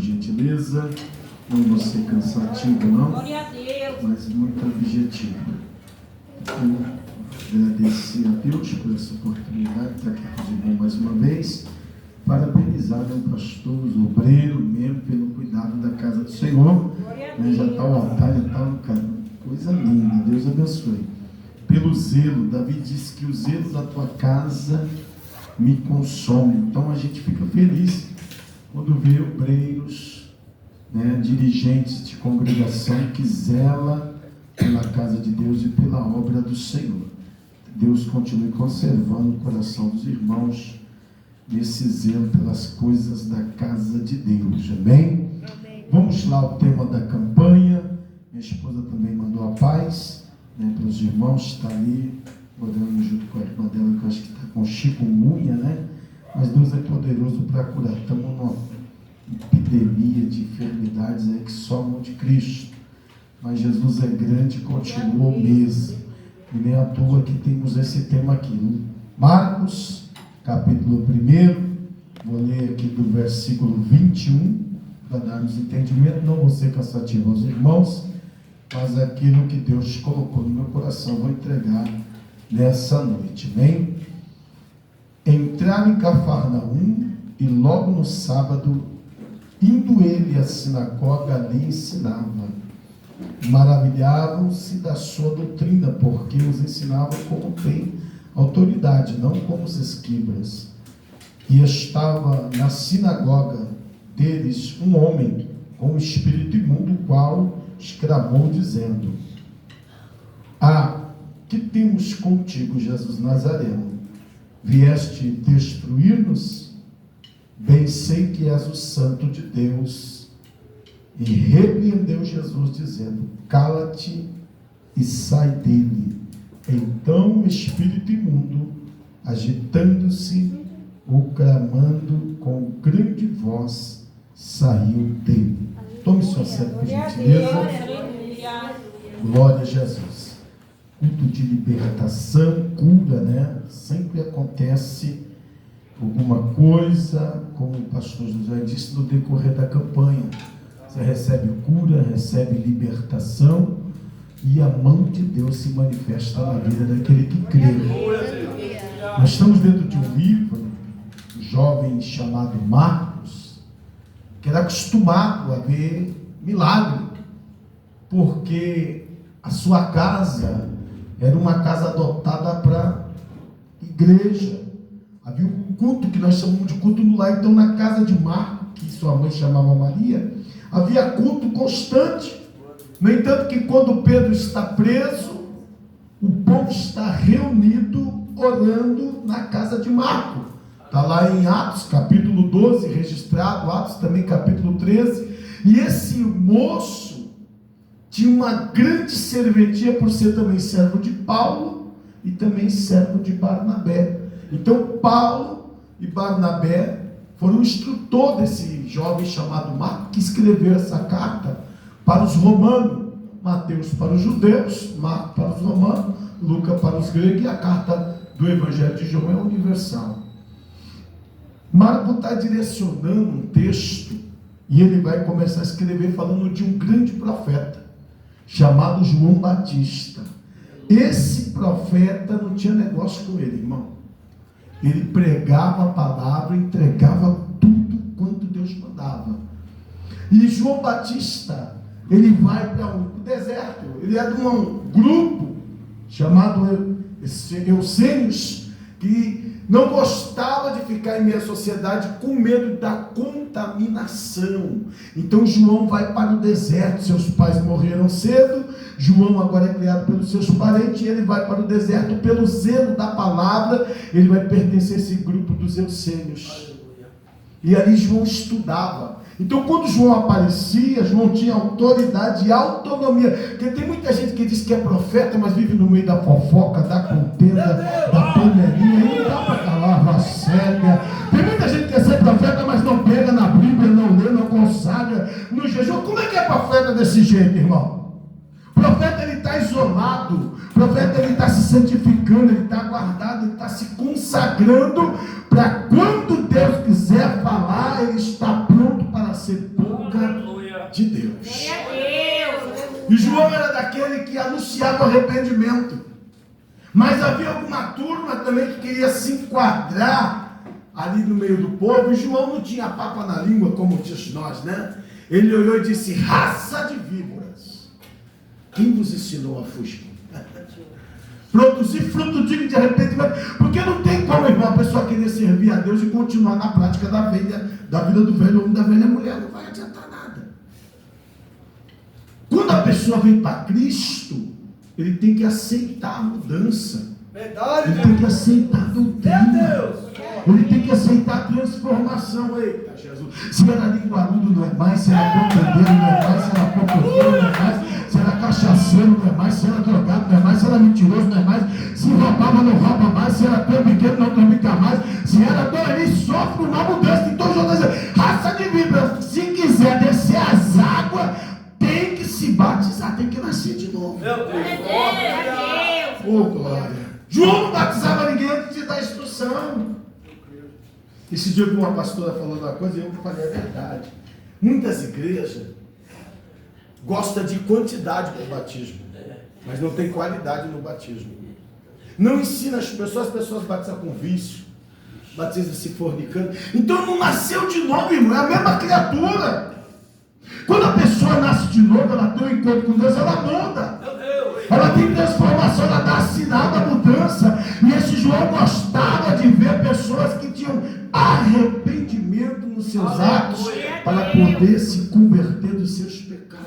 gentileza. Não vou ser cansativo, não. Glória a Deus. Mas muito objetivo. Então, agradecer a Deus por essa oportunidade de estar aqui com os irmãos mais uma vez. Parabenizar o pastor, os obreiros mesmo, pelo cuidado da casa do Senhor. Já está o altar, já está coisa linda. Deus abençoe. Pelo zelo, Davi disse que o zelo da tua casa me consome. Então a gente fica feliz quando vê obreiros, dirigentes de congregação que zela pela casa de Deus e pela obra do Senhor. Deus continue conservando o coração dos irmãos nesse zelo pelas coisas da casa de Deus. Amém? Amém. Vamos lá ao tema da campanha. Minha esposa também mandou a paz, para os irmãos. Está ali orando junto com a irmã dela, que eu acho que está com chikungunya, mas Deus é poderoso para curar. Estamos numa epidemia de enfermidades aí que só a mão de Cristo, mas Jesus é grande e continua o mesmo, e nem à toa que temos esse tema aqui. Marcos, capítulo 1, vou ler aqui do versículo 21, para darmos entendimento. Não vou ser cansativo aos irmãos, mas aquilo que Deus colocou no meu coração, vou entregar nessa noite. Amém? Entraram em Cafarnaum, e logo no sábado, indo ele à sinagoga, ali ensinava. Maravilhavam-se da sua doutrina, porque os ensinava como tem autoridade, não como os escribas. E estava na sinagoga deles um homem com um espírito imundo, o qual exclamou dizendo: que temos contigo, Jesus Nazareno? Vieste destruir-nos? Bem sei que és o Santo de Deus. E repreendeu Jesus, dizendo: cala-te e sai dele. Então o espírito imundo, agitando-se, ou clamando com grande voz, saiu dele. Tome sua sede, por gentileza. Glória a Jesus. Culto de libertação, cura, Sempre acontece alguma coisa, como o pastor José disse, no decorrer da campanha. Você recebe cura, recebe libertação, e a mão de Deus se manifesta na vida daquele que crê. Nós estamos dentro de um livro, um jovem chamado Marcos, que era acostumado a ver milagre, porque a sua casa era uma casa adotada para igreja. Havia um culto que nós chamamos de culto no lar. Então, na casa de Marcos, que sua mãe chamava Maria, havia culto constante. No entanto, que quando Pedro está preso, o povo está reunido orando na casa de Marcos. Está lá em Atos, capítulo 12, registrado, Atos também, capítulo 13. E esse moço tinha uma grande serventia por ser também servo de Paulo e também servo de Barnabé. Então, Paulo e Barnabé foram o instrutor desse jovem chamado Marcos, que escreveu essa carta para os romanos. Mateus para os judeus, Marcos para os romanos, Lucas para os gregos, e a carta do Evangelho de João é universal. Marcos está direcionando um texto, e ele vai começar a escrever falando de um grande profeta, chamado João Batista. Esse profeta não tinha negócio com ele, irmão. Ele pregava a palavra, entregava tudo quanto Deus mandava. E João Batista, ele vai para um deserto. Ele é de um grupo chamado Essênios, que não gostava de ficar em meio à sociedade com medo da contaminação. Então João vai para o deserto. Seus pais morreram cedo. João agora é criado pelos seus parentes, e ele vai para o deserto pelo zelo da palavra. Ele vai pertencer a esse grupo dos Essênios. E ali João estudava. Então, quando João aparecia, João tinha autoridade e autonomia. Porque tem muita gente que diz que é profeta, mas vive no meio da fofoca, da contenda, da panelinha. E não dá para calar a voz cega. Tem muita gente que quer ser profeta, mas não pega na Bíblia, não lê, não consagra no jejum. Como é que é profeta desse jeito, irmão? O profeta, ele está isolado. O profeta, ele está se santificando, ele está guardado, ele está se consagrando para quando Deus quiser falar, ele está pronto para ser povo João era daquele que anunciava o arrependimento. Mas havia alguma turma também que queria se enquadrar ali no meio do povo. E João não tinha papa na língua, como diz nós, né? Ele olhou e disse: raça de víboras, quem vos ensinou a fugir? Produzir fruto digno de arrependimento. Porque não tem como, irmão, a pessoa querer servir a Deus e continuar na prática da vida do velho homem, da velha mulher. Não vai adiantar nada. Quando a pessoa vem para Cristo, ele tem que aceitar a mudança. Verdade, ele tem que aceitar a doutrina. Ele tem que aceitar a transformação. Eita, Jesus. Se era linguarudo, não é mais. Se era portandeiro, não é mais. Se era fofoqueiro, não é mais. Se era cachaceiro, não é mais. Se era drogado, não é mais. Se era mentiroso, não é mais. Se roubava, não rouba mais. Se era trambiqueiro, não trambica mais. Se era dor, ele sofre uma mudança. Então, Jesus diz: raça de víbora, se quiser descer as águas, tem que se batizar, tem que nascer de novo. Meu Deus. Oh, glória. João não batizava ninguém antes de dar instrução. Esse dia uma pastora falou uma coisa e eu falei: é verdade. Muitas igrejas gostam de quantidade para o batismo, mas não tem qualidade no batismo. Não ensina as pessoas batizam com vício, batizam se fornicando. Então não nasceu de novo, irmão, é a mesma criatura. Quando a pessoa nasce de novo, ela tem um encontro com Deus, ela muda. Ela tem transformação, ela dá sinal da mudança. E esse João gostava de ver pessoas que tinham arrependimento nos seus atos para poder se converter dos seus pecados.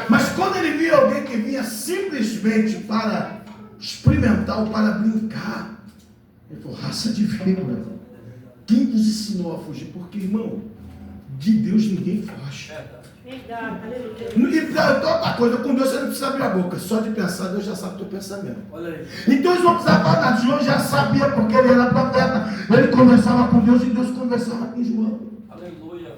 Mas quando ele via alguém que vinha simplesmente para experimentar ou para brincar, ele falou: raça de víbora, quem nos ensinou a fugir? Porque, irmão, de Deus ninguém foge. Verdade, E outra coisa, com Deus você não precisa abrir a boca, só de pensar, Deus já sabe o teu pensamento. Então eles não precisavam falar nada. João já sabia, porque ele era profeta. Ele conversava com Deus e Deus conversava com João. Aleluia.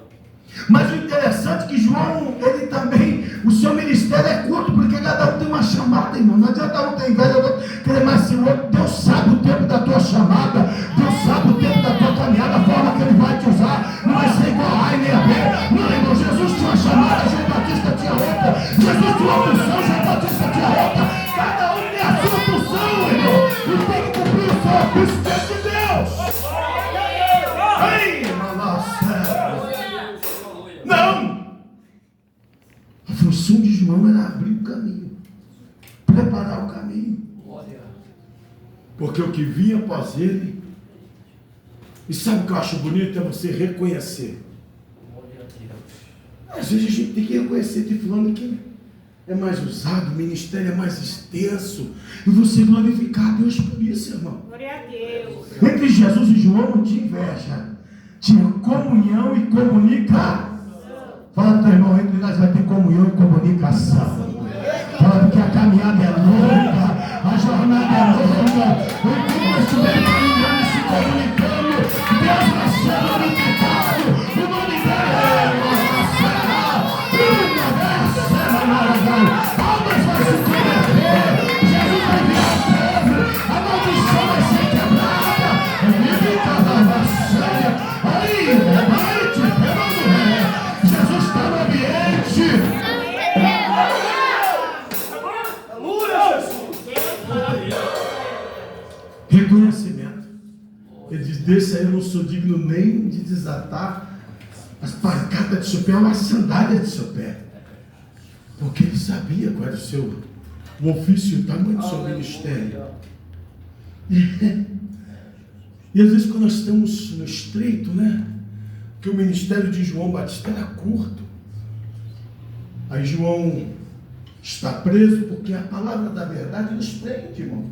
Mas o interessante é que João, ele também, o seu ministério é curto, porque cada um tem uma chamada, irmão. Não adianta um ter inveja, outro querer mais ser outro. Deus sabe o tempo da tua chamada, Deus sabe o tempo da tua caminhada, a forma que ele vai te usar. Não vai ser igual a A e nem a B. Não, irmão, Jesus tinha uma chamada, João Batista tinha outra. Jesus tinha uma função, João Batista tinha outra. Cada um tem a sua função, irmão. E tem que cumprir o seu ofício diante de Deus. Ei, nossa. Não! A função de João era abrir o caminho, preparar o caminho. Porque o que vinha após ele, e sabe o que eu acho bonito? É você reconhecer. Às vezes a gente tem que reconhecer de fulano que é mais usado, o ministério é mais extenso, e você glorificar a Deus por isso, irmão. Glória a Deus. Entre Jesus e João não tinha inveja, tinha comunhão e comunicação. Fala para o teu irmão, entre nós vai ter comunhão e comunicação. Fala, porque a caminhada é longa, a jornada é longa. Enquanto nós estivermos caminhando e se comunicando, Deus vai ser glorificado. O nome dele almas vai se converter. Jesus vai virar povo, a maldição vai ser quebrada. Aí, levante, Jesus está no ambiente. Reconhecimento. Ele diz: desse aí eu não sou digno nem de desatar as pancadas de seu pé ou as sandálias de seu pé. Porque ele sabia qual era o ofício e o tamanho do seu ministério. E às vezes quando nós estamos no estreito, né? Que o ministério de João Batista era curto. Aí João está preso porque a palavra da verdade nos prende, irmão.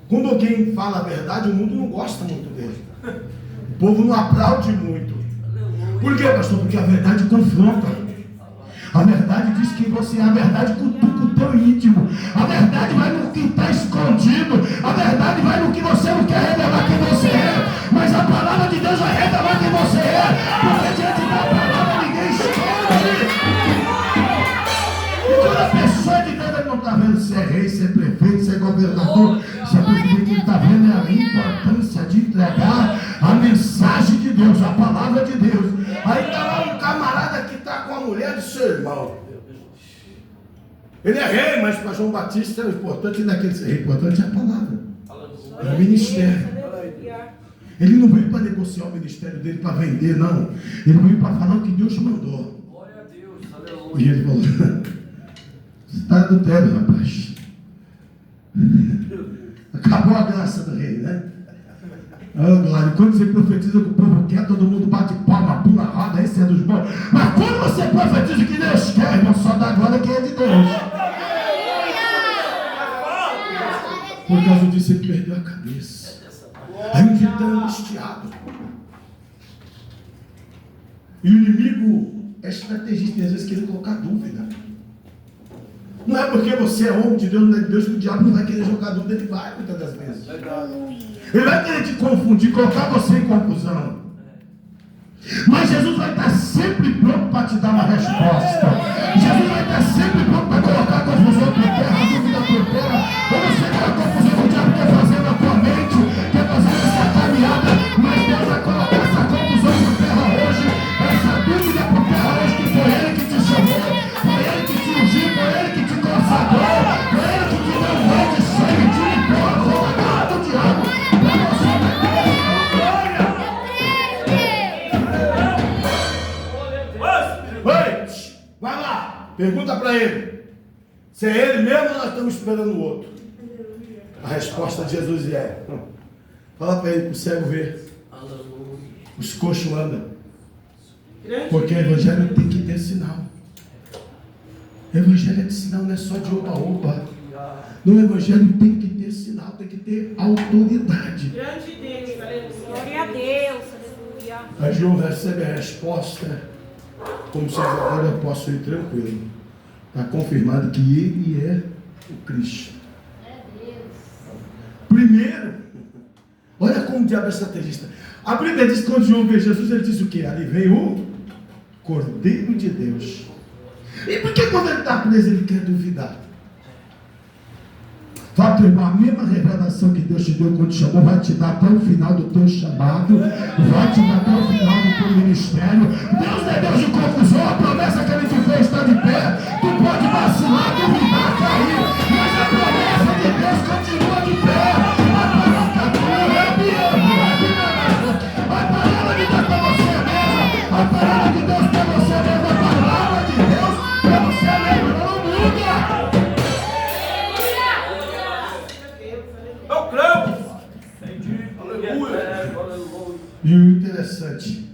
Quando alguém fala a verdade, o mundo não gosta muito dele. O povo não aplaude muito. Por quê, pastor? Porque a verdade confronta. A verdade diz que você, a verdade cutuca o teu íntimo. A verdade vai no que está escondido. A verdade vai no que você não quer revelar quem você é. Mas a palavra de Deus vai revelar quem você é. Porque diante da palavra ninguém esconde. E quando a pessoa de Deus, ele não está vendo se é rei, se é prefeito, se é governador, se é presidente, ele está vendo a importância de entregar a mensagem de Deus, a palavra de Deus. Aí está lá um camarada que está com a mulher do seu irmão. Ele é rei, mas para João Batista o importante naquele ser rei, o importante é a palavra. É o ministério. Ele não veio para negociar o ministério dele, para vender, não. Ele veio para falar o que Deus mandou. Glória a Deus, E ele falou: você está adultério, rapaz. Acabou a graça do rei, né? Oh, glória. Quando você profetiza que o povo quer, todo mundo bate palma, pula, roda, esse é dos bons. Mas quando você profetiza que Deus quer, irmão, só dá glória quem é de Deus. Por causa disso, ele perdeu a cabeça. Aí um dia está angustiado. E o inimigo é estrategista, e às vezes querer colocar dúvida. Não é porque você é homem de Deus, não é de Deus, que o diabo não vai querer jogar dúvida. Ele vai, muitas das vezes. Ele vai querer te confundir, colocar você em confusão. Mas Jesus vai estar sempre pronto para te dar uma resposta. Jesus vai estar sempre pronto para colocar confusão por terra, dúvida por terra. Eu não sei qual confusão que o diabo quer fazer na tua mente, quer fazer essa caminhada, mas Deus vai colocar essa confusão por terra hoje, essa dúvida por terra hoje, que foi Ele que te chamou, foi Ele que te ungiu, foi Ele que te consagrou, foi Ele que te deu um banho de sangue, te limpou a roupa do diabo, para você vai lá, pergunta para ele se é ele mesmo ou nós estamos esperando o outro. A resposta de Jesus é: fala para ele para o cego ver, os coxos andam, porque o evangelho tem que ter sinal. O evangelho é de sinal, não é só de oba-oba. No evangelho tem que ter sinal, tem que ter autoridade. Grande Deus, aleluia. Glória a Deus, aleluia. Aí João recebe a resposta, como se agora eu posso ir tranquilo. Está confirmado que ele é o Cristo. Primeiro, olha como o diabo é estrategista. A Bíblia diz que quando João vê Jesus, ele diz o quê? Ali vem o Cordeiro de Deus. E por que quando ele está preso ele quer duvidar? Fala teu irmão, a mesma revelação que Deus te deu quando te chamou, vai te dar até o final do teu chamado, vai te dar até o final do teu ministério. Deus não é Deus de confusão, a promessa que Ele te fez está de pé. Tu pode vacilar, duvidar, cair, mas a promessa de Deus continua de pé. A palavra de Deus para você mesmo, a palavra de Deus para você mesmo, a palavra de Deus para você mesmo, não muda. E o interessante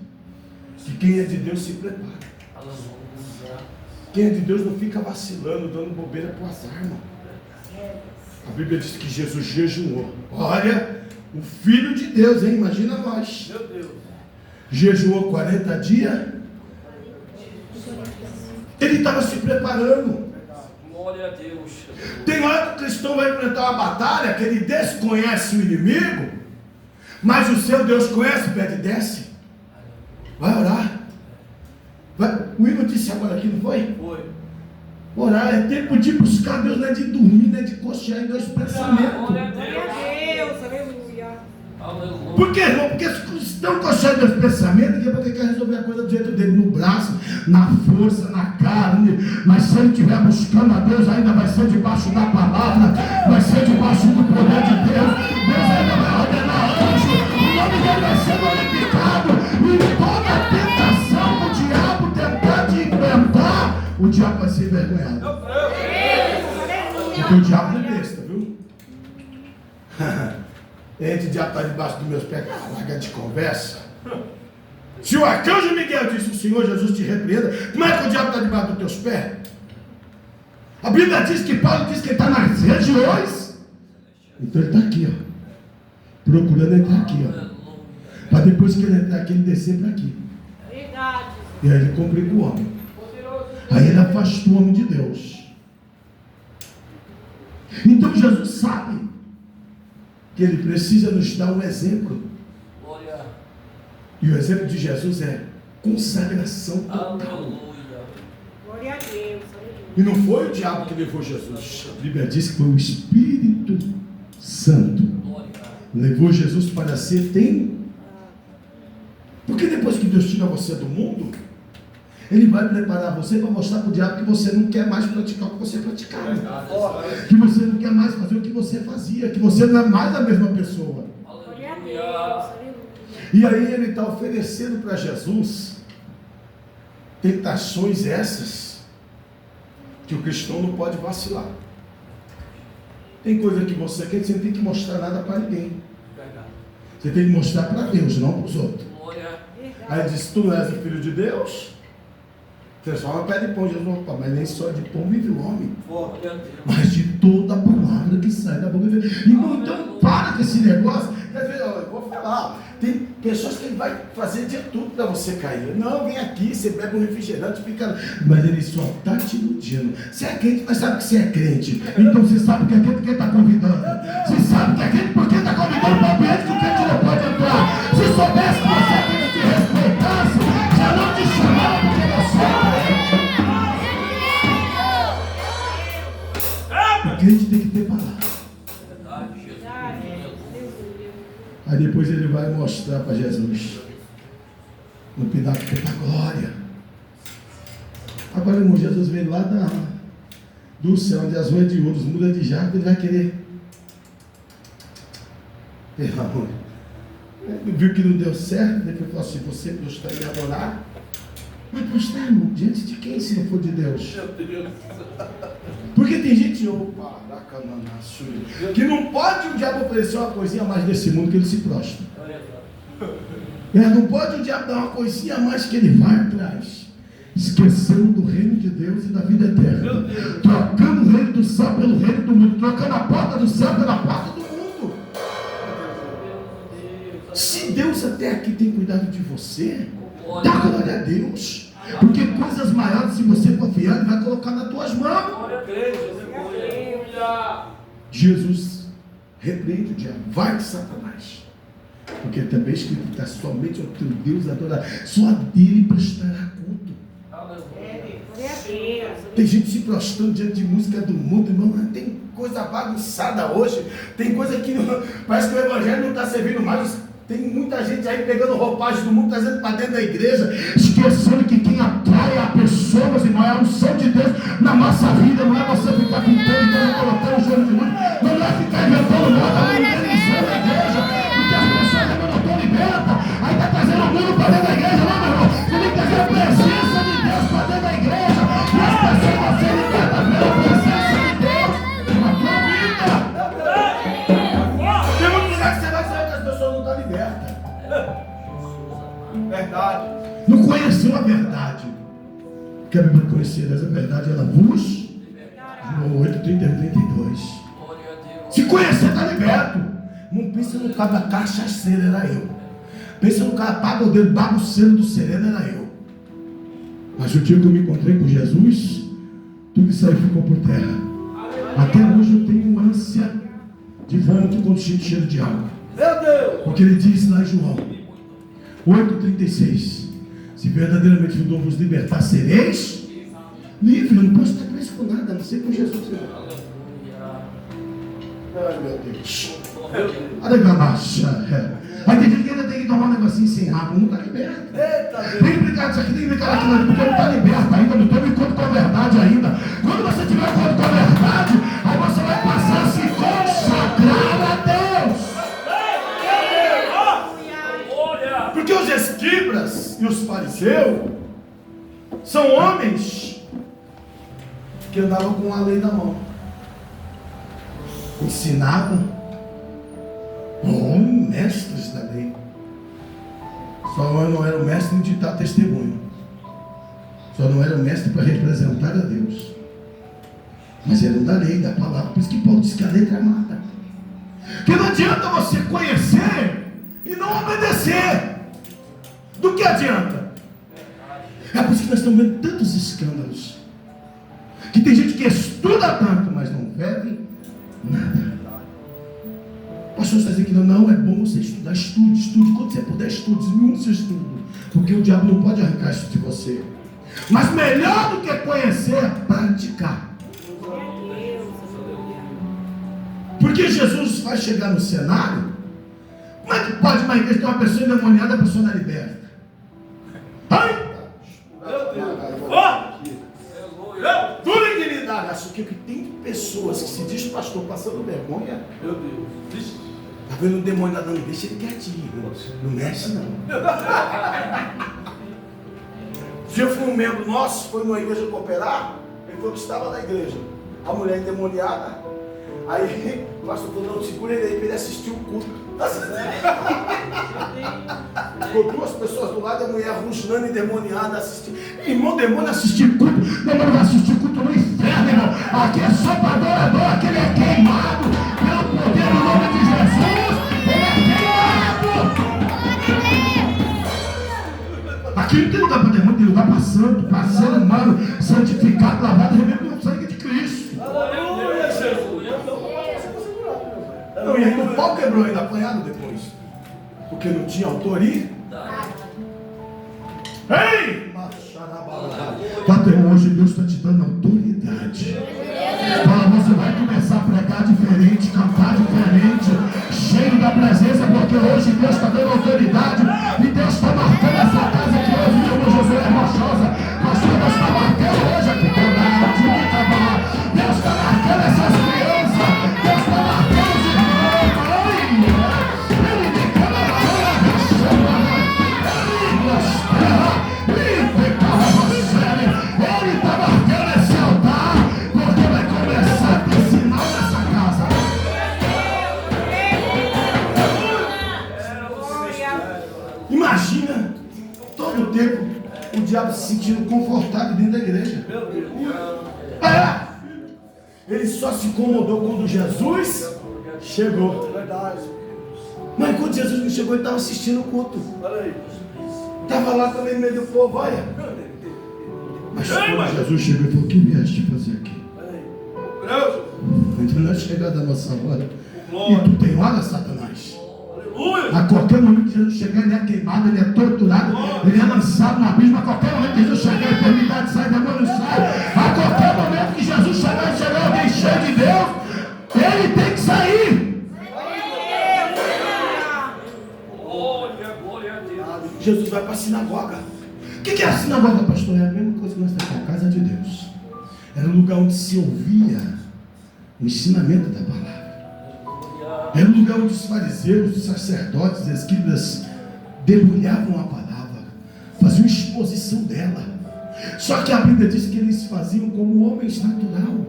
é que quem é de Deus se prepara. Quem é de Deus não fica vacilando, dando bobeira para o azar, irmão. A Bíblia diz que Jesus jejuou. Olha, o Filho de Deus, hein? Imagina nós. Meu Deus. Jejuou 40 dias. Ele estava se preparando. Glória a Deus. Tem hora que o cristão vai enfrentar uma batalha que ele desconhece o inimigo, mas o seu Deus conhece, pede e desce. Vai orar. O hino disse agora aqui, não foi? Foi. Orar é tempo de buscar Deus, não é de dormir, não é de cochear em dois pensamentos. Glória a Glória a Deus, aleluia. Aleluia. Por que, irmão? Porque se estão cocheando em dois pensamentos, daqui a pouco ele quer resolver a coisa do jeito dele, no braço, na força, na carne. Mas se ele estiver buscando a Deus, ainda vai ser debaixo da palavra, vai ser debaixo do poder de Deus. Deus ainda vai ordenar anjo, o nome dele vai ser glorificado. E toda tentação do diabo tentar te enfrentar, o diabo vai ser envergonhado. Porque o diabo não é besta, viu? Entre o diabo está debaixo dos meus pés, larga de conversa. Se o arcanjo Miguel disse: o Senhor Jesus te repreenda, como é que o diabo está debaixo dos teus pés? A Bíblia diz que Paulo diz que ele está nas regiões. Então ele está aqui, ó, procurando entrar aqui, ó, para depois que ele entrar aqui, ele descer para aqui. Verdade. E aí ele complica o homem. Aí ele afasta o homem de Deus. Então Jesus sabe que ele precisa nos dar um exemplo. Glória. E o exemplo de Jesus é consagração total. Aleluia. Glória a Deus, aleluia. E não foi o diabo que levou Jesus. A Bíblia diz que foi o Espírito Santo. Glória. Levou Jesus para ser tem. Porque depois que Deus tira você do mundo, Ele vai preparar você para mostrar para o diabo que você não quer mais praticar o que você praticava. Que você não quer mais fazer o que você fazia. Que você não é mais a mesma pessoa. Glória a Deus. Aleluia. E aí ele está oferecendo para Jesus tentações essas que o cristão não pode vacilar. Tem coisa que você quer, você não tem que mostrar nada para ninguém. Você tem que mostrar para Deus, não para os outros. Aí ele diz, tu não és o filho de Deus? Transforma pé de pão, Jesus. Opa, mas nem só de pão vive o homem, mas de toda a palavra que sai da boca de Deus. Então para com esse negócio. Quer dizer, eu vou falar, tem pessoas que ele vai fazer de tudo para você cair. Não, vem aqui, você bebe um refrigerante, fica. Mas ele só está te iludindo. Você é crente, mas sabe que você é crente. Então você sabe que é crente porque está convidando. Você sabe que é crente porque está convidando para o ambiente que o crente não pode entrar. Se soubesse que você é crente, te respeitasse, já não te chamava porque você é. O crente tem que ter palavra. Aí depois ele vai mostrar para Jesus no pináculo da glória. Agora, irmão, Jesus veio lá do céu, onde as ruas de ouro, os muros de jardim, ele vai querer. Pelo amor. Ele viu que não deu certo, depois falou assim, você gostaria de adorar? Mas gostar, irmão, diante de quem se não for de Deus? Porque tem gente, que não pode o diabo oferecer uma coisinha a mais desse mundo que ele se prostra. Não pode o diabo dar uma coisinha a mais que ele vai atrás. Esquecendo do reino de Deus e da vida eterna. Trocando o reino do céu pelo reino do mundo. Trocando a porta do céu pela porta do mundo. Se Deus até aqui tem cuidado de você, dá glória a Deus. Porque coisas maiores, se você confiar, Ele vai colocar nas tuas mãos. Jesus repreende o diabo. Vai de Satanás. Porque também escrito está somente ao teu Deus adorar. Só a dele prestará culto. Tem gente se prostrando diante de música do mundo, irmão. Tem coisa bagunçada hoje. Tem coisa que não, parece que o evangelho não está servindo mais. Tem muita gente aí pegando roupagem do mundo, trazendo para dentro da igreja, esquecendo que quem atrai a pessoas, irmão, é a unção de Deus na nossa vida. Não é você ficar pintando, colocando o joelho de mundo. Não é ficar inventando moda, não é religião da igreja. Porque as pessoas ainda não estão libertas. Aí está trazendo o mundo para dentro da igreja, não, meu irmão. Você tem que trazer a presença de Deus para dentro da igreja. E as pessoas vão ser libertas pela presença de Deus na tua vida. Tem muito lugar que você vai saber que as pessoas não estão libertas. Verdade. Não conheceu a verdade. Que a Bíblia conhecer essa verdade, ela vos. 8, 31, 32. Se conhecer, está liberto. Não pensa no cara da cachaceira, era eu. Pensa no cara pagodeiro, bagunceiro do sereno, era eu. Mas o dia que eu me encontrei com Jesus, tudo isso aí ficou por terra. Até hoje eu tenho ânsia de vômito quando sinto cheiro de água. Meu Deus! Porque ele diz lá em João 8,36: se verdadeiramente o dom vos libertar, sereis livre. Eu não posso estar preso com nada, a não ser com Jesus. Ai, meu Deus. Aí tem gente que ainda tem que tomar um negocinho sem água, não está liberto. Tem que brincar disso aqui, tem que brincar aquilo, porque não está liberto ainda, não teve encontro com a verdade ainda. Quando você tiver encontro com a verdade, aí você vai passar a se consagrar a Deus. Porque os escribas e os fariseus são homens que andavam com a lei na mão, ensinavam, mestres da lei. Só não era o mestre de dar testemunho, só não era o mestre para representar a Deus, mas eram da lei, da palavra. Por isso que Paulo diz que a letra mata. Porque não adianta você conhecer e não obedecer. Do que adianta? É por isso que nós estamos vendo tantos escândalos, que tem gente que estuda tanto, mas não bebe nada. O pastor está dizendo que não é bom você estudar. Estude. Quando você puder, estude. Desmiúde seu estudo, porque o diabo não pode arrancar isso de você. Mas melhor do que conhecer é praticar. Porque Jesus vai chegar no cenário. Como é que pode uma igreja ter uma pessoa endemoniada e a pessoa não é liberta? Ai! acho que tem pessoas que se diz pastor passando vergonha. Meu Deus. Tá vendo o demônio lá? Não, deixa ele quietinho. Não mexe, não. Um dia foi um membro nosso, foi numa igreja cooperar. Ele falou que estava na igreja. A mulher endemoniada. Aí o pastor falou, não, segura ele aí para ele assistir o culto. Ficou duas pessoas do lado, a mulher rusnando endemoniada assistindo. Irmão, demônio assistir culto. Demônio vai assistir culto no inferno, irmão. Aqui é só para adorador, aquele é queimado. Pelo poder do nome de Jesus, ele é queimado. Aqui não tem lugar para demônio, tem lugar para santo, para ser humano, santificado, lavado, remido no sangue de Cristo. Aleluia, Jesus. Não, e aí o pau quebrou ainda, apanhado depois. Porque não tinha autoridade. Ei! Até hoje Deus está te dando autoridade. Fala, você vai começar a pregar diferente, cantar diferente, cheio da presença, porque hoje Deus está dando autoridade. E Deus está marcando essa casa que hoje o irmão Josué é rochosa. Pastor, Deus está marcando hoje aqui. Deus está marcando essas crianças. Deus está marcando os irmãos. Ele está marcando esse altar, porque vai começar a ter sinal nessa casa. Imagina todo o tempo o diabo se sentindo confortável dentro da igreja. Ele só se incomodou quando Jesus chegou. Mas quando Jesus não chegou, ele estava assistindo o culto. Estava lá também no meio do povo, olha. Mas quando Jesus chegou, ele falou, o que vieste fazer aqui? Ainda não é chegada a nossa hora. E tu tem hora, Satanás? A qualquer momento que Jesus chegar, ele é queimado, ele é torturado, ele é lançado no abismo. A qualquer momento que Jesus chegar, a eternidade sai, demônio sai. A qualquer momento que Jesus chegar e chegar alguém cheio de Deus, ele tem que sair. Glória a Deus. Jesus vai para a sinagoga. O que é a sinagoga, pastor? É a mesma coisa que nós temos, a casa de Deus. Era um lugar onde se ouvia o ensinamento da palavra. Era um lugar onde os fariseus, os sacerdotes, os escribas debulhavam a palavra, faziam exposição dela. Só que a Bíblia diz que eles faziam como homens natural.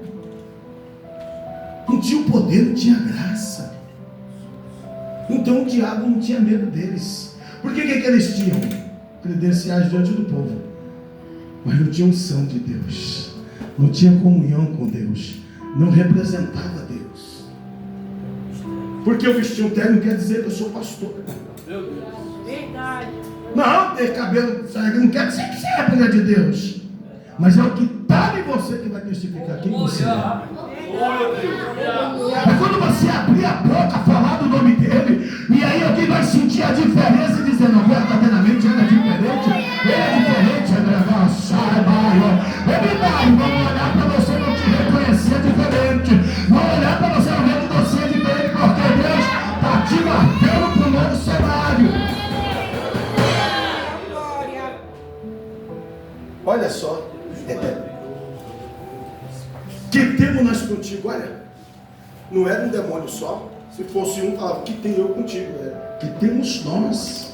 Não tinha o poder, não tinha graça. Então o diabo não tinha medo deles. Por que eles tinham? Credenciais diante do povo, mas não tinha unção de Deus, não tinha comunhão com Deus, não representava Deus. Porque eu vesti um terno não quer dizer que eu sou pastor. Meu Deus. Verdade. Não, ter cabelo não quer dizer que você é mulher de Deus, mas é o que está em você que vai testificar quem você é. Glória a Deus. É quando você abrir a boca, falar do nome dele, e aí alguém vai sentir a diferença e dizer, não, verdadeiramente ele é diferente, ele vai sai, vão olhar para você e não te reconhecer diferente, vão olhar para você e não ver que você é diferente, porque Deus está te marcando para um novo cenário. Olha só, que temos nós contigo, olha, não era um demônio só. Se fosse um, falava, que tem eu contigo, que temos nós.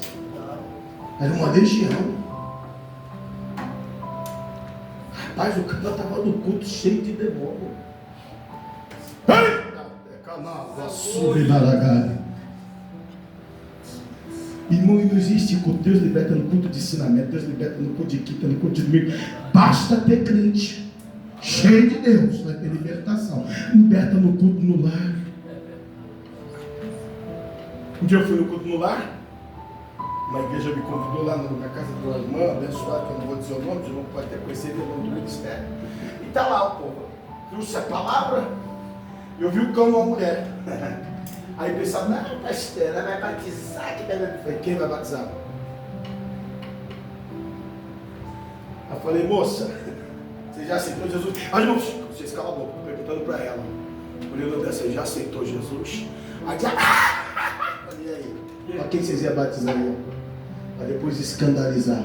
Era uma legião. Rapaz, o cara estava no culto cheio de demônio. Irmão, não existe culto. Deus liberta no culto de ensinamento, Deus liberta no culto de quinta, no culto de domingo. Basta ter crente cheio de Deus, vai ter libertação. Liberta no culto no lar. Um dia eu fui no culto no lar. Uma igreja me convidou lá na casa de uma irmã abençoada, que eu não vou dizer o nome, o irmão pode até conhecer o nome do ministério. E está lá o povo. Trouxe a palavra. Eu vi o cão de uma mulher. Aí o pessoal, não, pastor, ela vai batizar. Quem vai batizar? Eu falei, moça, você já aceitou Jesus? Mas irmão, vocês calam a boca, perguntando para ela. Olhando dessa, já aceitou Jesus? Aí já, e aí? Para quem vocês iam batizar aí? Para depois escandalizar.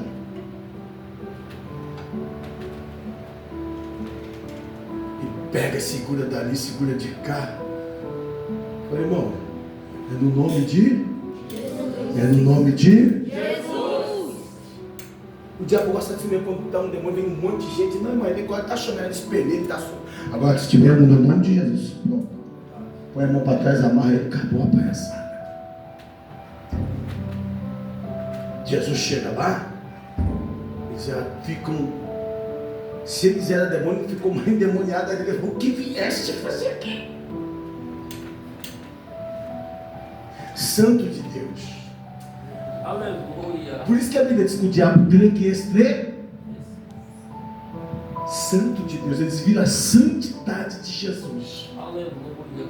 pega, segura dali, segura de cá. Falei, irmão, é no nome de Jesus. É no nome de Jesus. O diabo gosta de ver quando dá um demônio, vem um monte de gente. Não, irmão, ele agora está chamando, espelho, ele está só. Agora, se tiver no nome de Jesus, não. Põe a mão para trás, amarra ele, acabou a palhaçada. Jesus chega lá, eles já ficam. Se eles eram demônio, ficou mais endemoniado. Ele falou: o que vieste fazer aqui? Santo de Deus. Aleluia. Por isso que a Bíblia diz que o diabo crê que este Santo de Deus. Eles viram a santidade de Jesus. Aleluia,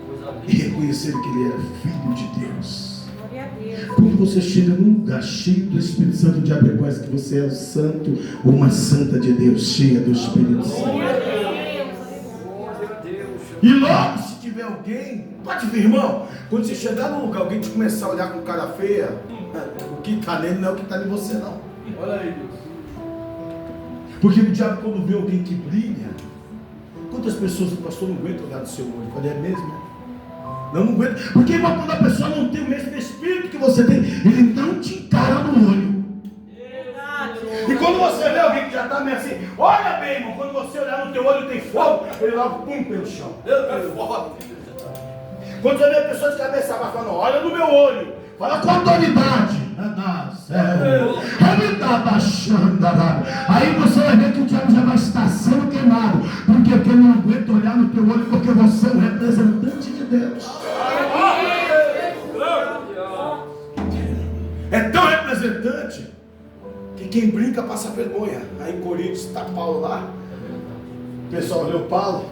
coisa E reconheceram que ele era filho de Deus. Glória a Deus. Quando você chega num lugar cheio do Espírito Santo, o diabo reconhece que você é o santo ou uma santa de Deus, cheia do Espírito Santo. Glória a Deus. Glória a Deus. E logo, se tiver alguém, pode vir, irmão, quando você chegar num lugar, alguém te começar a olhar com cara feia, o que está nele não é o que está em você, não. Olha aí, Deus. Porque o diabo, quando vê alguém que brilha, quantas pessoas o pastor não aguenta olhar no seu olho? Eu falei, é mesmo? Não aguenta. Porque, irmão, quando a pessoa não tem o mesmo espírito que você tem, ele não te encara no olho. Verdade. E quando você vê alguém que já está meio assim, olha bem, irmão, quando você olhar no teu olho tem fogo, ele logo pum pelo chão. Meu Deus, forte. Quando você vê a pessoa de cabeça baixa falando, olha no meu olho, fala com autoridade. Aí você vai ver que o diabo já vai estar sendo queimado, porque ele não aguenta olhar no teu olho, porque você é um representante de Deus. É tão representante que quem brinca passa vergonha. Aí em Coríntios está Paulo lá, o pessoal olhou Paulo,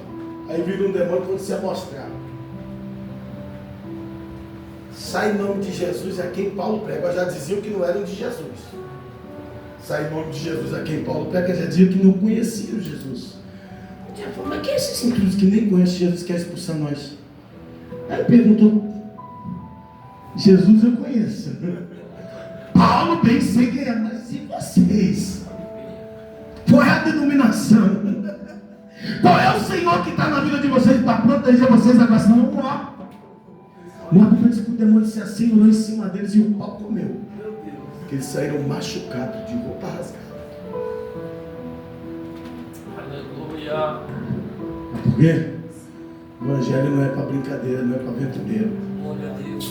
aí vira um demônio quando se amostrar. Sai em nome de Jesus a quem Paulo prega. Já diziam que não eram de Jesus. Sai em nome de Jesus a quem Paulo prega. Já diziam que não conheciam Jesus. O diabo falou, mas quem é esses intrusos que nem conhecem Jesus que quer expulsar nós? Aí perguntou, Jesus eu conheço. Paulo bem sei quem é, mas e vocês? Qual é a denominação? Qual é o Senhor que está na vida de vocês para proteger vocês agora? Senão não há. Uma Bíblia diz que o demônio se assentou em cima deles e o pau comeu. Porque eles saíram machucados, de roupa rasgada. Aleluia. Por quê? O Evangelho não é para brincadeira, não é para aventureiro. Glória a Deus.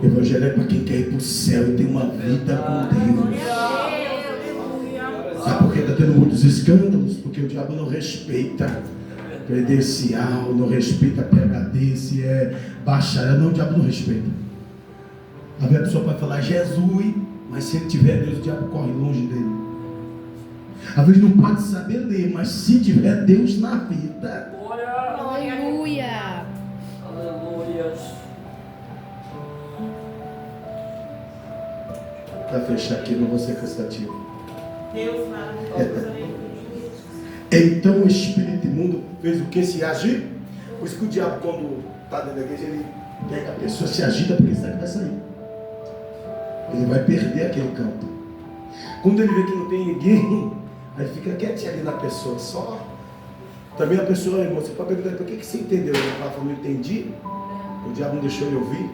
O Evangelho é para quem quer ir para o céu e ter uma vida com Deus. Sabe por que está tendo muitos escândalos? Porque o diabo não respeita credencial, não respeita PhD, se é bacharel, não, o diabo não respeita. A pessoa pode falar Jesus, mas se ele tiver Deus, o diabo corre longe dele. Às vezes não pode saber ler, mas se tiver Deus na vida. Aleluia. Aleluia. Para fechar aqui, não vou ser cansativo. Deus maravilhoso. Então o espírito imundo fez o que? Se agir. Por isso que o diabo, quando está dentro da igreja, ele pega a pessoa, se agita, porque ele sabe que vai sair. Ele vai perder aquele campo. Quando ele vê que não tem ninguém, aí fica quietinho ali na pessoa, só. Também a pessoa, irmão, você pode perguntar, por que você entendeu? Ele fala, não entendi. O diabo não deixou ele ouvir.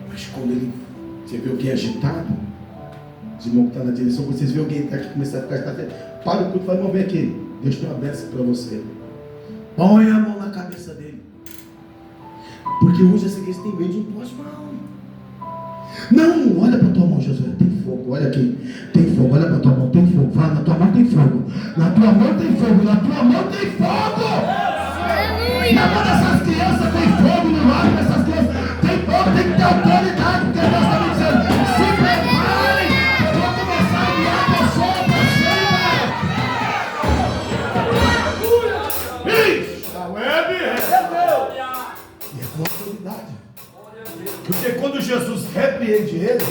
Mas quando ele... Você vê alguém agitado, os irmãos que estão na direção, vocês vê alguém que começar a ficar agitado, para o culto e fala, irmão, vem aqui, Deus tem uma bênção para você. Põe a mão na cabeça dele. Porque hoje essa igreja tem medo de impor as mãos. Não, olha para tua mão, Jesus, tem fogo, olha aqui, tem fogo, olha para tua mão, tem fogo, fala, na tua mão tem fogo, na tua mão tem fogo, na tua mão tem fogo. Aleluia. Na mão dessas crianças tem fogo, no lado dessas crianças tem fogo, tem que ter autoridade, porque Deus está me dizendo, se preparem, vou começar a guiar a pessoa para cima. Isso, a web recebeu. E é com autoridade. Porque quando Jesus repreende eles,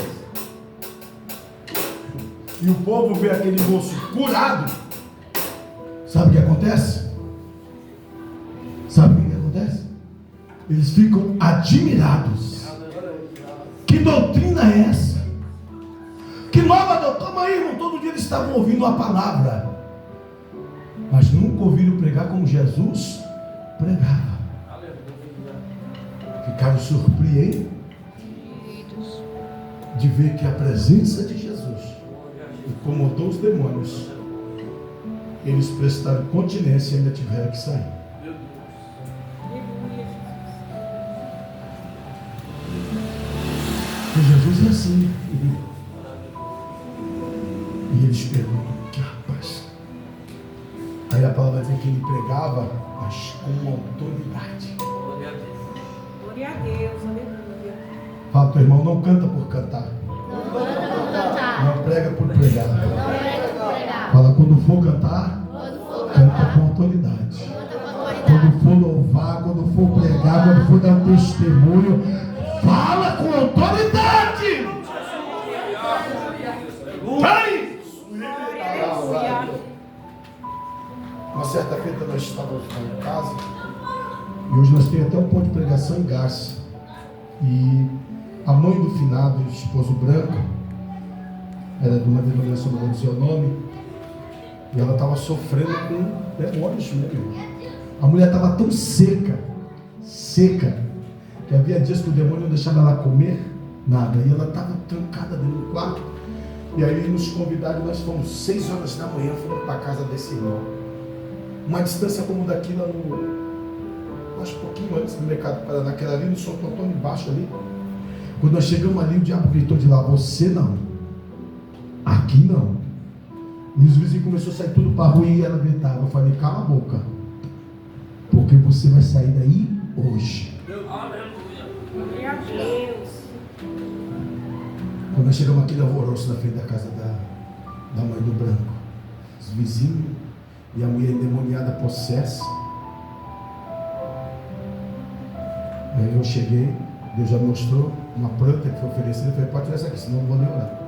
e o povo vê aquele moço curado, sabe o que acontece? Sabe o que acontece? Eles ficam admirados. Que doutrina é essa? Que Salvador, toma aí, irmão. Todo dia eles estavam ouvindo a palavra, mas nunca ouviram pregar como Jesus pregava. Ficaram surpreendidos de ver que a presença de Jesus incomodou os demônios. Eles prestaram continência e ainda tiveram que sair. Porque Jesus é assim. E eles perguntam: que rapaz? Aí a palavra diz que ele pregava, mas com autoridade. Glória a Deus, aleluia. Fala pro teu irmão: não canta por cantar. Não prega por pregar. Fala: quando for cantar, canta com autoridade. Quando for louvar, quando for pregar, quando for dar um testemunho, fala com autoridade. Vai! Uma certa feita nós estávamos em casa e hoje nós temos até um ponto de pregação em Garça. E a mãe do finado, esposo branco, era de uma denominação, não vou dizer o nome, e ela estava sofrendo com demônios mesmo. A mulher estava tão seca, que havia dias que o demônio não deixava ela comer nada, e ela estava trancada dentro do quarto. E aí nos convidaram, nós fomos 6 horas da manhã, fomos para a casa desse irmão. Uma distância como daqui lá no, acho que um pouquinho antes do Mercado Paraná, naquela ali no Santo Antônio embaixo ali. Quando nós chegamos ali, o diabo gritou de lá: você não, aqui não. E os vizinhos começaram a sair tudo para a rua e ela gritava. Eu falei: cala a boca, porque você vai sair daí hoje. Glória a Deus. Quando nós chegamos aqui, alvoroço na frente da casa da mãe do branco, os vizinhos e a mulher endemoniada possessa. Aí eu cheguei, Deus já mostrou uma planta que foi oferecida. Eu falei: pode tirar essa aqui, senão eu não vou nem orar.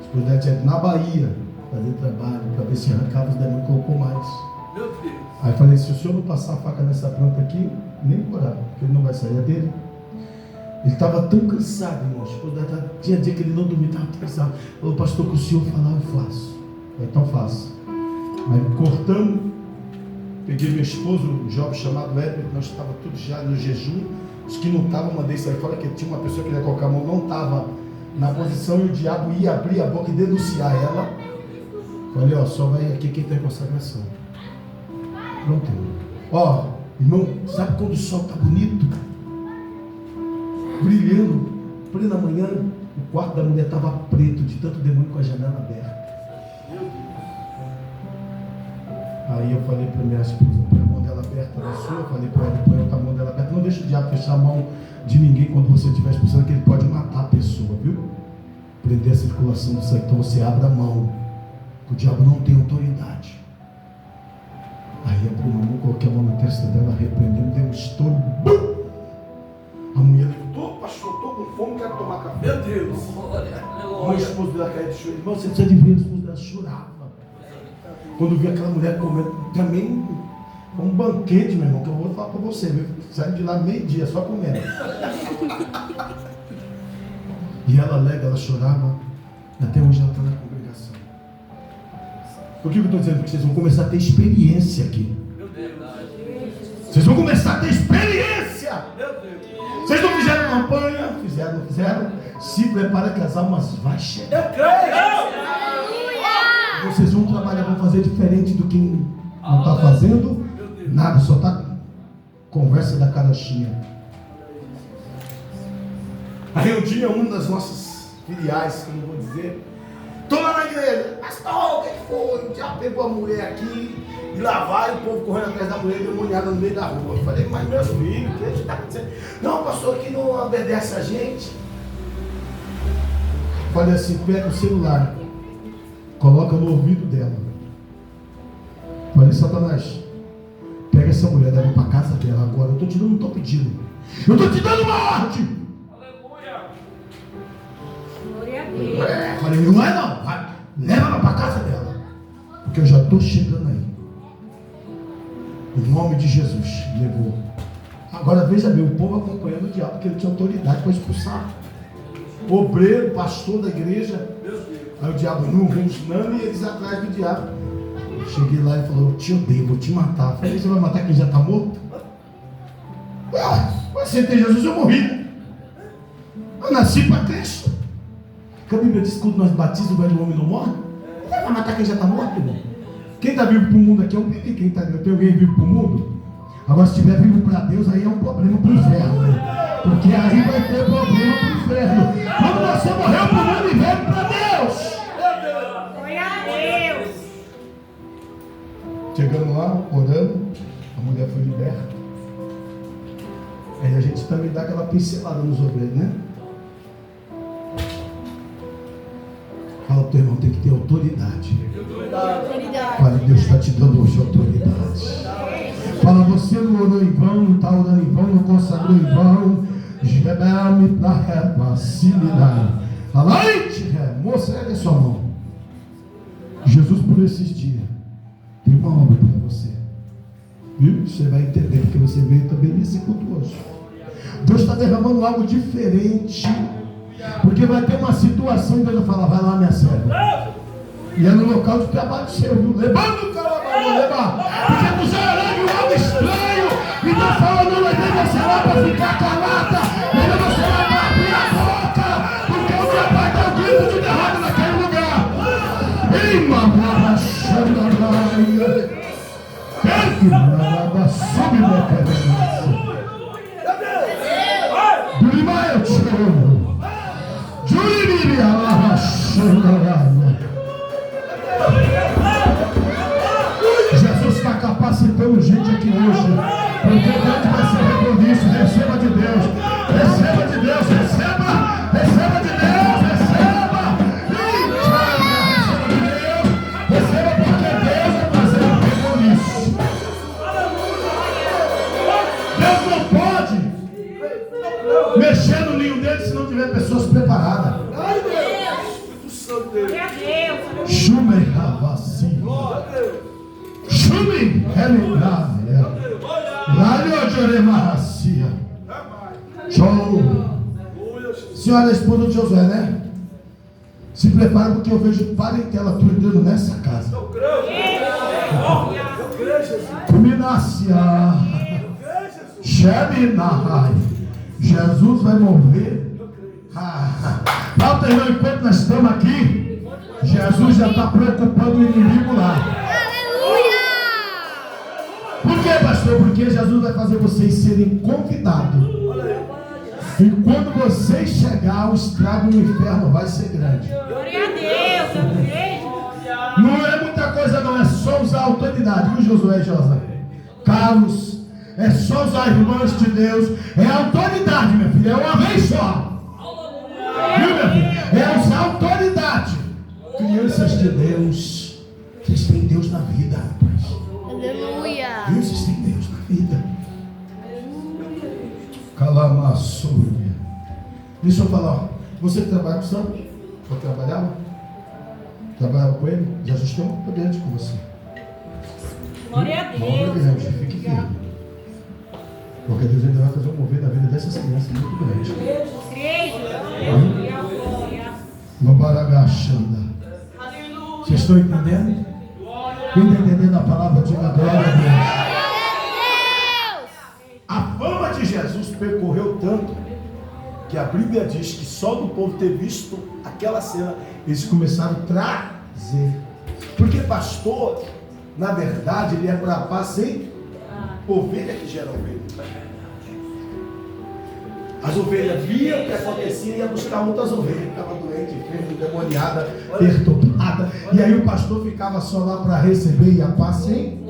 Depois dela tinha ido na Bahia fazer trabalho para ver se arrancava os demônios, colocou mais. Meu Deus. Aí eu falei: se o senhor não passar a faca nessa planta aqui, nem vou orar, porque ele não vai sair dele. Ele estava tão cansado, irmãos. Tinha dia que ele não dormia, estava cansado. Falou: pastor, que o senhor falar, eu faço. Então faça. Aí cortamos, peguei meu esposo, um jovem chamado Edward, nós estávamos todos já no jejum. Os que não estavam, mandei sair fora, que tinha uma pessoa que ia colocar a mão, não estava na posição, e o diabo ia abrir a boca e denunciar ela. Falei: ó, só vai aqui quem tem consagração. Pronto. Ó, irmão, sabe quando o sol está bonito? Brilhando, plena manhã, o quarto da mulher estava preto, de tanto demônio, com a janela aberta. Aí eu falei para minha esposa: põe a mão dela aberta na sua. Eu falei para ela: põe a mão dela aberta. Não deixa o diabo fechar a mão de ninguém quando você estiver expulsando, que ele pode matar a pessoa, viu? Prender a circulação do sangue. Então você abre a mão, o diabo não tem autoridade. Aí abri a mão, coloquei a mão na testa dela, repreendeu, deu um estouro. Bum! A mulher levantou: pastor, estou com fome, quero tomar café. Meu Deus. O esposo dela caiu de choro. Irmão, você precisa de ver, o esposo dela chorava. Quando vi aquela mulher comendo, também um banquete, meu irmão, que eu vou falar para você, viu? Saiu de lá meio-dia, só comendo. E ela alega, ela chorava, e até hoje ela está na congregação. Por que eu estou dizendo? Porque vocês vão começar a ter experiência aqui. Vocês vão começar a ter experiência. Vocês não fizeram campanha? Fizeram, não fizeram? Se prepara que as almas vão chegar. Eu creio. Vocês vão trabalhar, vão fazer diferente do que não está fazendo. Nada, só está conversa da carochinha. Aí um dia, uma das nossas filiais, que eu não vou dizer, estou lá na igreja: pastor, o que foi? Já pegou a mulher aqui, e lá vai o povo correndo atrás da mulher, demoniada no meio da rua. Eu falei: mas meus filhos, o que está acontecendo? Não, pastor, que não obedece a gente. Eu falei assim: pega o celular, coloca no ouvido dela. Eu falei: Satanás, pega essa mulher, leva para casa dela agora. Eu estou te dando, não estou pedindo. Eu estou te dando uma ordem. Glória a Deus. Falei: não é não, vai, leva ela para casa dela, porque eu já estou chegando aí. Em nome de Jesus, levou. Agora veja bem, o povo acompanhando o diabo, porque ele tinha autoridade para expulsar. Obreiro, pastor da igreja. Aí o diabo rosnando e eles atrás do diabo. Cheguei lá e falou: eu te odeio, vou te matar. Eu falei: você vai matar quem já está morto? Mas você tem Jesus, eu morri. Eu nasci para Cristo. Porque a Bíblia diz que quando nós batizamos, o velho homem não morre. Não vai matar quem já está morto, irmão. Quem está vivo para o mundo aqui é um perigo. Quem está vivo, tem alguém vivo para o mundo? Agora, se estiver vivo para Deus, aí é um problema para o inferno. Porque aí vai ter problema para o inferno. Quando você morreu para o mundo e veio para Deus. Glória a Deus. Chegamos lá, orando, a mulher foi liberta. Aí a gente também dá aquela pincelada nos obreiros, né? Fala pro teu irmão, tem que ter autoridade. Fala, Deus está te dando hoje autoridade. Fala, você não orou em vão, não está orando em vão, não consagrou em vão. Gebel-me para vacilar. Fala, moça, ergue sua mão. Jesus, por esses dias, tem uma obra para você. Viu? Você vai entender, porque você veio também nesse culto hoje. Deus está derramando algo diferente. Porque vai ter uma situação e Deus vai falar: vai lá, minha serva. E é no local de trabalho seu, viu? Levanta o calabarão, leva. Porque você é algo estranho. E Deus fala: não levei você lá para ficar calada. Levei você lá para abrir a boca. Porque o meu pai dá um grito de derrota naquele lugar. Ei, mamãe, xandarai. Pegue, mamãe, sobe minha cabeça. Durima, eu te amo. Jesus está capacitando gente aqui hoje, porque Deus vai ser reconhecido. Receba de Deus, receba de Deus, receba de Deus, receba de Deus, receba porque Deus vai fazer um reconhecido. Deus não pode mexer no ninho dele se não tiver pessoas preparadas. Glória a Deus. Shumei Ravassi. Shumei Religare. Lário Joremarracia. Show. Senhora, esposa de Josué, né? Se prepara porque eu vejo parentela tu entrando nessa casa. Cuminácia. Sheminahai. Jesus vai mover. Falta, irmão, enquanto nós estamos aqui, Jesus já está preocupando o inimigo lá. Aleluia! Por que, pastor? Porque Jesus vai fazer vocês serem convidados. E quando vocês chegar, o estrago no inferno vai ser grande. Glória a Deus. Eu creio. Não é muita coisa não, é só usar a autoridade, viu, Josué e Josa? Carlos, é só usar irmãs de Deus, é autoridade, meu filho, é uma vez só. Viu, meu filho? É usar autoridade. Crianças de Deus, vocês têm Deus na vida, rapaz. Aleluia! Viu? Vocês têm Deus na vida. Calamassúria. Deixa eu falar, ó. Você que trabalha com o Sam? Eu trabalhava? Trabalhava com ele? Jesus tem um poder com você. Glória a Uma obra Deus. grande, fique firme. Porque Deus ainda vai fazer um mover na vida dessas crianças muito grande. Creio. Glória, glória. No Baragachanda. Vocês estão entendendo? Quem está entendendo a palavra, diga glória a Deus. A fama de Jesus percorreu tanto que a Bíblia diz que só do povo ter visto aquela cena, eles começaram a trazer. Porque pastor, na verdade, ele é para paz sem ovelha que gera ovelha. As ovelhas viam o que acontecia e iam buscar outras ovelhas que estavam doentes, enfermas, endemoniadas, perturbadas. E aí o pastor ficava só lá para receber e a paz sem.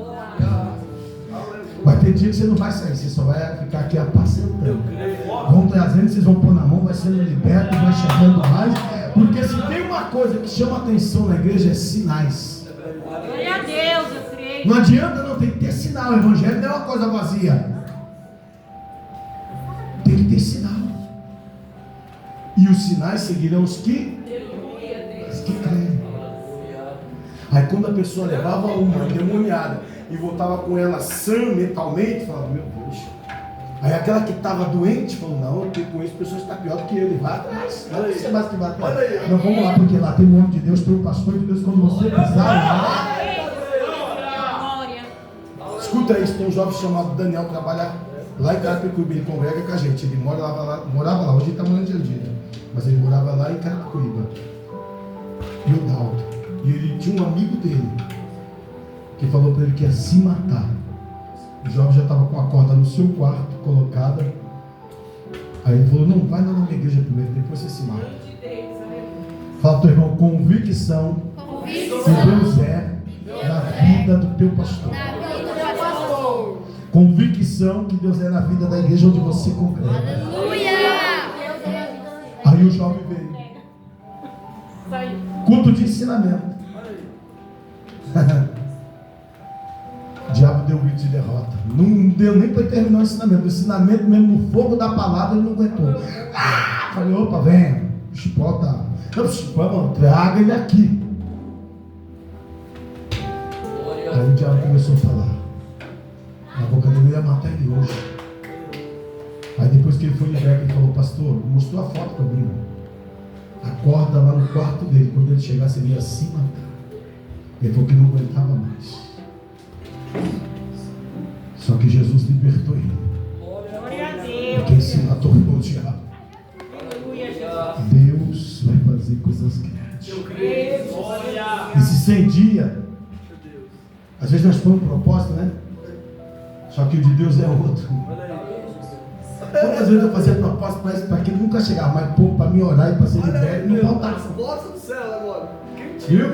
Vai ter dia que você não vai sair, você só vai ficar aqui apacentando. Vão trazendo, vocês vão pôr na mão, vai sendo liberto, vai chegando mais. Porque se tem uma coisa que chama atenção na igreja é sinais. Glória a Deus, eu creio. Não adianta, não, tem que ter sinal. O evangelho não é uma coisa vazia. Tem que ter sinal. E os sinais seguirão os que creem. Aí quando a pessoa levava uma endemoniada e voltava com ela sã mentalmente, falava: meu Deus, Aí aquela que estava doente falou, não, eu conheço pessoas que estão pior do que ele, vai atrás. Não ser mais que vai atrás. Não, vamos lá, porque lá tem um homem de Deus, tem um pastor de Deus, quando você pisar lá. Glória. Escuta isso, tem um jovem chamado Daniel, trabalha lá em Carapicuíba, ele congrega com a gente, ele morava lá, hoje ele está morando em Jandira, mas ele morava lá em Carapicuíba. E o Dalton. E ele tinha um amigo dele que falou para ele que ia se matar. O jovem já estava com a corda no seu quarto, colocada. Aí ele falou, não, vai lá na minha igreja primeiro, depois você se mata. Fala, teu irmão, convicção que Deus é na vida do teu pastor. Convicção que Deus é na vida da igreja onde você congrega. Aleluia. Aí o jovem veio. Culto de ensinamento. O diabo deu um grito de derrota. Não deu nem para terminar o ensinamento. O ensinamento mesmo no fogo da palavra ele não aguentou. Falei, opa, venha. O chipó tá. Não, chipó, traga ele aqui. Aí o diabo começou a falar. Na boca dele ia matar ele hoje. Aí depois que ele foi liberto, ele falou, pastor, mostrou a foto para mim. A corda lá no quarto dele, quando ele chegasse, ele ia se matar. Ele falou que não aguentava mais. Só que Jesus libertou ele. Glória a Deus. Porque se matou o diabo. Aleluia, Jesus. Deus vai fazer coisas grandes. Esses 100 dias, às vezes nós põemos um propósito, né? Só que o de Deus é outro. Quantas vezes eu fazia propósito para que ele nunca chegava, mas para mim orar e para ser liberto, não faltava. Nossa do céu agora. Viu?